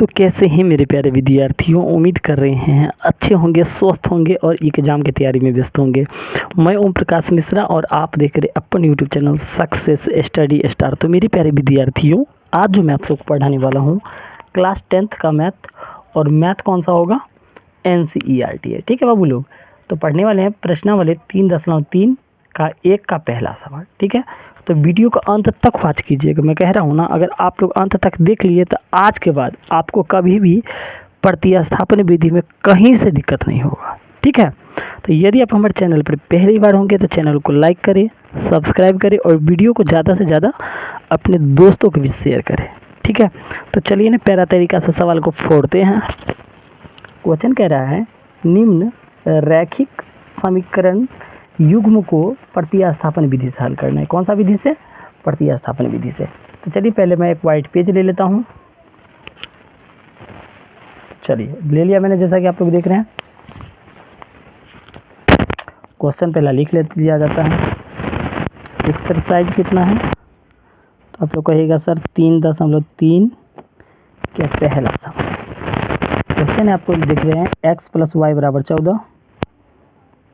तो कैसे हैं मेरे प्यारे विद्यार्थियों, उम्मीद कर रहे हैं अच्छे होंगे, स्वस्थ होंगे और एग्ज़ाम की तैयारी में व्यस्त होंगे। मैं ओम प्रकाश मिश्रा और आप देख रहे अपन YouTube channel success study star. तो मेरे प्यारे विद्यार्थियों, आज जो मैं आप सबको पढ़ाने वाला हूँ क्लास 10th का मैथ। और मैथ कौन सा होगा? NCERT है। ठीक है बाबू लोग, तो पढ़ने वाले हैं प्रश्नावली 3.3 का 1 का पहला सवाल। ठीक है, तो वीडियो को अंत तक वॉच कीजिएगा। मैं कह रहा हूँ ना, अगर आप लोग अंत तक देख लिए तो आज के बाद आपको कभी भी प्रतिस्थापन विधि में कहीं से दिक्कत नहीं होगा। ठीक है, तो यदि आप हमारे चैनल पर पहली बार होंगे तो चैनल को लाइक करें, सब्सक्राइब करें और वीडियो को ज़्यादा से ज़्यादा अपने दोस्तों के बीच शेयर करें। ठीक है, तो चलिए ना पहला तरीका से सवाल को फोड़ते हैं। क्वेश्चन कह रहा है निम्न रैखिक समीकरण युग्म को प्रतिस्थापन विधि से हल करना है। कौन सा विधि से? प्रतिस्थापन विधि से। तो चलिए पहले मैं एक वाइट पेज ले लेता हूँ। चलिए ले लिया मैंने, जैसा कि आप लोग देख रहे हैं। क्वेश्चन पहला लिख लिया जाता है। एक्सरसाइज कितना है तो आप लोग कहिएगा सर 3.3 क्या पहला सवाल। क्वेश्चन है आपको देख रहे हैं x + y = 14,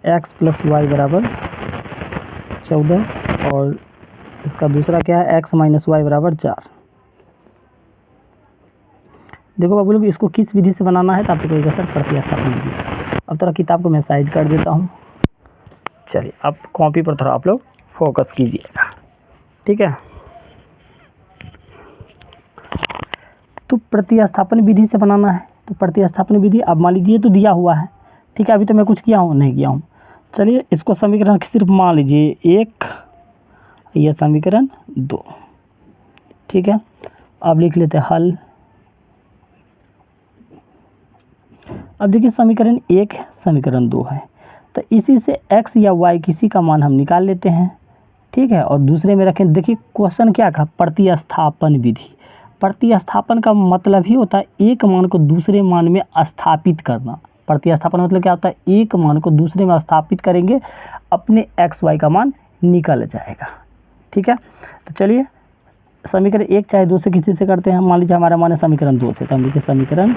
x + y = 14 और इसका दूसरा क्या है x - y = 4। देखो बाबू लोग, इसको किस विधि से बनाना है तो आप कहिएगा सर प्रतिस्थापन विधि से। अब थोड़ा किताब को मैं साइड कर देता हूँ। चलिए अब कॉपी पर थोड़ा आप लोग फोकस कीजिएगा। ठीक है, तो प्रतिस्थापन विधि से बनाना है। तो प्रतिस्थापन विधि अब मान लीजिए तो दिया हुआ है। ठीक है, अभी तो मैं कुछ किया हूँ नहीं किया हूँ। चलिए इसको समीकरण सिर्फ मान लीजिए 1, यह समीकरण 2। ठीक है, अब लिख लेते हैं हल। अब देखिए समीकरण 1 है, समीकरण 2 है, तो इसी से x या y किसी का मान हम निकाल लेते हैं। ठीक है, और दूसरे में रखें। देखिए क्वेश्चन क्या कहा? प्रतिस्थापन विधि। प्रतिस्थापन का मतलब ही होता है एक मान को दूसरे मान में स्थापित करना। प्रतिस्थापन मतलब क्या होता है? एक मान को दूसरे में स्थापित करेंगे, अपने x y का मान निकल जाएगा। ठीक है, तो चलिए समीकरण 1 चाहे 2 से किसी से करते हैं। मान लीजिए हमारा मान है समीकरण 2 से, तो हम लिखिए समीकरण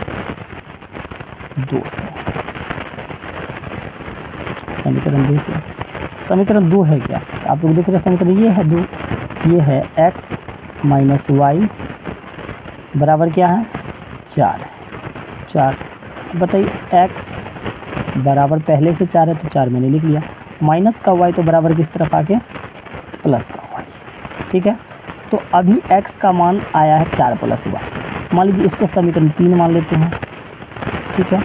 2 से। समीकरण 2 से, समीकरण 2 है क्या? आप लोग देख रहे हैं समीकरण ये है 2, ये है x - y बराबर क्या है? 4 है। 4 बताइए, x बराबर पहले से 4 है तो 4 मैंने लिख लिया, माइनस का y तो बराबर किस तरफ आके प्लस का y। ठीक है, तो अभी x का मान आया है 4 + y। मान लीजिए इसको समीकरण 3 मान लेते हैं। ठीक है,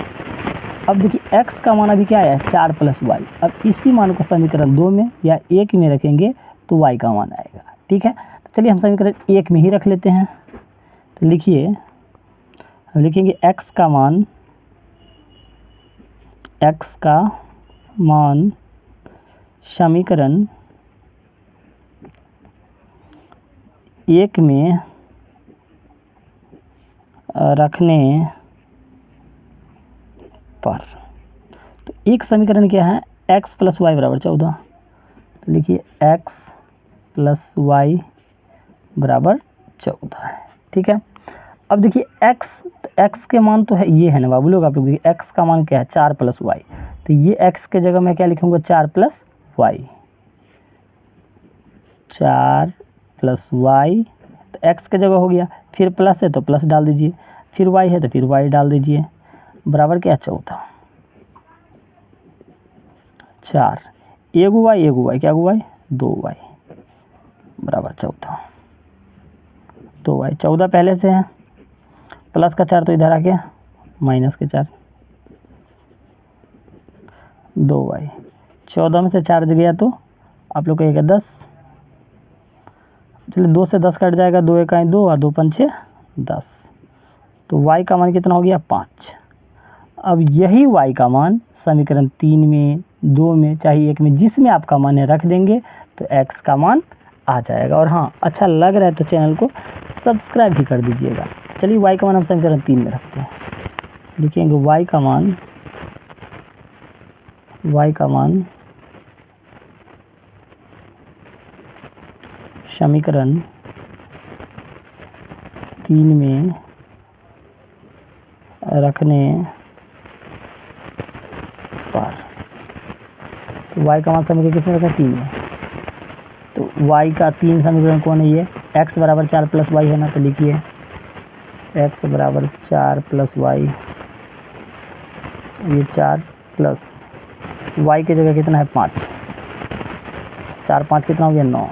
अब देखिए x का मान अभी क्या आया है? 4 + y। अब इसी मान को समीकरण 2 में या 1 में रखेंगे तो y का मान आएगा। ठीक है, तो चलिए हम समीकरण 1 में ही रख लेते हैं। तो लिखिए, हम लिखेंगे x का मान समीकरण 1 में रखने पर, तो एक समीकरण क्या है? x + y = 14। तो लिखिए x + y = 14 है। ठीक है, अब देखिए x के मान तो है, ये है ना बाबू लोग। आप लोग देखिए x का मान क्या है? 4 + y। तो ये x के जगह मैं क्या लिखूँगा? 4 + y। 4 + y, तो x के जगह हो गया, फिर प्लस है तो प्लस डाल दीजिए, फिर y है तो फिर y डाल दीजिए, बराबर क्या? 14। 4 एगो y क्या हुआ? 2y बराबर 14। 2y 14 पहले से है, प्लस का 4 तो इधर आ गया, माइनस के 4, 2y 14 में से 4 गया तो आप लोग कहिएगा 10। चलिए 2 से 10 कट जाएगा, 2 × 1 2 और 2 × 5 10। तो y का मान कितना हो गया? 5। अब यही y का मान समीकरण 3 में, 2 में, चाहे 1 में, जिसमें आपका मान है रख देंगे तो x का मान आ जाएगा। और हाँ, अच्छा लग रहा है तो चैनल को सब्सक्राइब भी कर दीजिएगा। तो चलिए y का मान हम समीकरण 3 में रखते हैं। लिखेंगे y का मान समीकरण 3 में रखने पर, तो y का मान समीकरण किसमें रखा है 3 में, तो y का 3 समीकरण कौन है ये, x बराबर 4 प्लस वाई है ना, तो लिखिए x बराबर 4 प्लस वाई, ये 4 प्लस y की जगह कितना है 5, 4 5 कितना हो गया 9।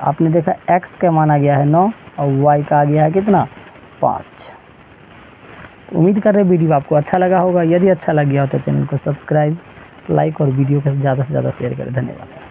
आपने देखा x का मान आ गया है 9 और y का आ गया है कितना 5। तो उम्मीद कर रहे वीडियो आपको अच्छा लगा होगा। यदि अच्छा लग गया हो तो चैनल को सब्सक्राइब, लाइक और वीडियो को ज़्यादा से ज़्यादा शेयर करें। धन्यवाद।